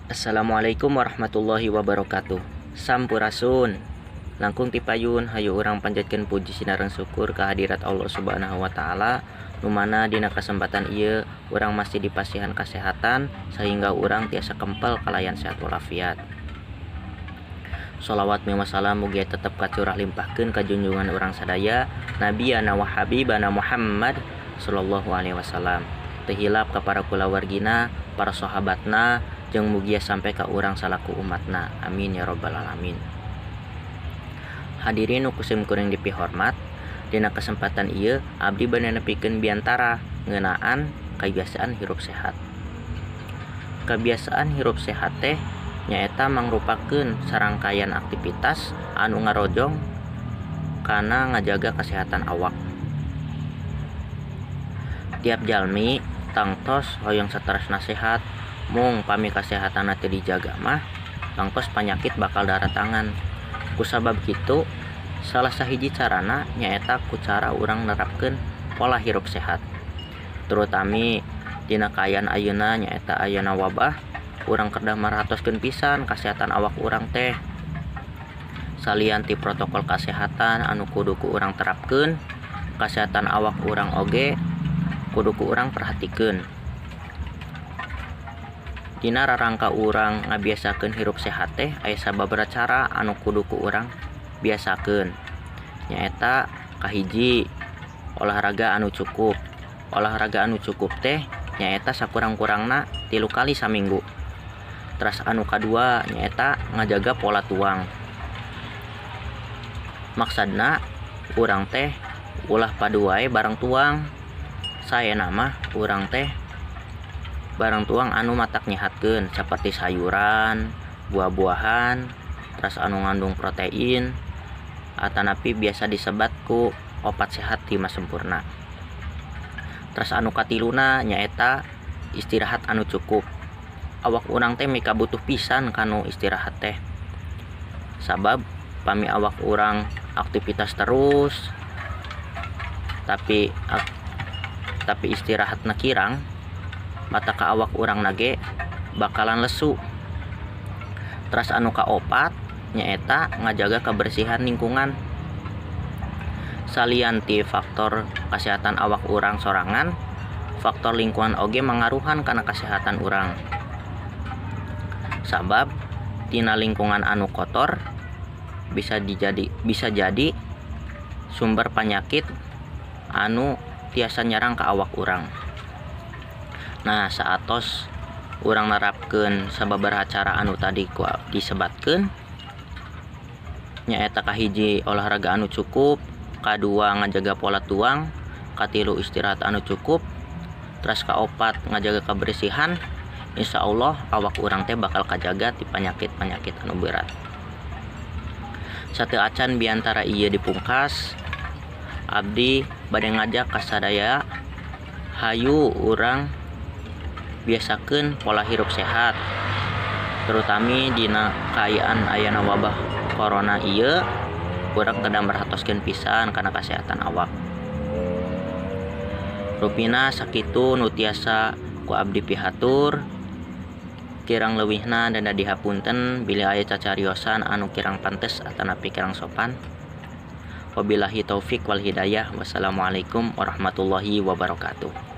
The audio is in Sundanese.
Assalamualaikum warahmatullahi wabarakatuh. Sampurasun. Langkung tipayun hayu urang panjatkeun puji sinareng syukur kehadirat Allah Subhanahu wa taala nu mana dina kesempatan ieu urang masih dipasihan kesehatan sehingga urang tiasa kempel kalayan sehat walafiat. Sholawat miwah salam mugia tetep kacurah limpahkeun ka junjungan urang sadaya Nabiyana wa Habibana Muhammad sallallahu alaihi wasallam. Teu hilap ka para kulawargina, para sahabatna, jeung mugia sampai ka urang salaku umatna. Amin ya robbal alamin. Hadirin nu kusim kuring dipihormat, dina kesempatan ieu abdi bade nepikeun biantara ngeunaan kebiasaan hirup sehat. Kebiasaan hirup sehat teh nyaeta mangrupakeun sarangkaian aktivitas anu ngarojong kana ngajaga kesehatan awak. Tiap jalmi tangtos hoyong saterasna sehat, mung pami kasehatanna teu dijaga mah tangtos panyakit bakal datangan. Kusabab kitu salah sahiji carana nyaeta ku cara urang nerapkeun pola hirup sehat. Terutami dina kaayaan ayeuna nyaeta ayeuna wabah, urang kedah maratoskeun pisan kasehatan awak urang teh. Salian ti protokol kasehatan anu kudu ku urang terapkeun, kasehatan awak urang oge kudu ku urang perhatikeun. Dina rarangka urang ngabiasakeun hirup sehat teh aya sababaraha cara anu kudu ku urang biasakeun. Nyaeta kahiji, olahraga anu cukup. Olahraga anu cukup teh nyaeta sakurang-kurangna 3 kali saminggu. Terus anu kadua nyaeta ngajaga pola tuang. Maksudna urang teh ulah padu wae barang tuang. Saena mah urang teh barang tuang anu matak nyehatkeun seperti sayuran, buah-buahan, terus anu ngandung protein, atanapi biasa disebat ku opat sehat lima sempurna. Terus anu katiluna nyaeta istirahat anu cukup. Awak urang teh mika butuh pisan kanu istirahat teh. Sabab pami awak urang aktivitas terus tapi istirahatna kirang, mata ka awak urang nage bakalan lesu. Terus anu kaopat nyaeta ngajaga kebersihan lingkungan. Salian ti faktor kesehatan awak urang sorangan, faktor lingkungan oge mangaruhan kana kesehatan urang. Sabab tina lingkungan anu kotor bisa jadi sumber penyakit anu tiasa nyerang ke awak urang. Nah, saatos urang nerapkeun sababaraha cara anu tadi ku disebatkeun, nyaeta kahiji olahraga anu cukup, kadua ngajaga pola tuang, katilu istirahat anu cukup, terus kaopat ngajaga kebersihan, insyaallah awak urang teh bakal kajaga ti penyakit-penyakit anu berat. Sateu acan biantara ieu dipungkas, abdi bade ngajak ka sadaya hayu urang biasakeun pola hirup sehat. Terutami dina kaayaan ayana wabah corona ieu urang kedah merhatoskeun pisan kana kasehatan awak. Rupina sakitu nu tiasa ku abdi pihatur. Kirang leuwihna danda dihapunten bila aya cacariosan anu kirang pantes atanapi kirang sopan. Wabillahi taufik wal hidayah. Wassalamualaikum warahmatullahi wabarakatuh.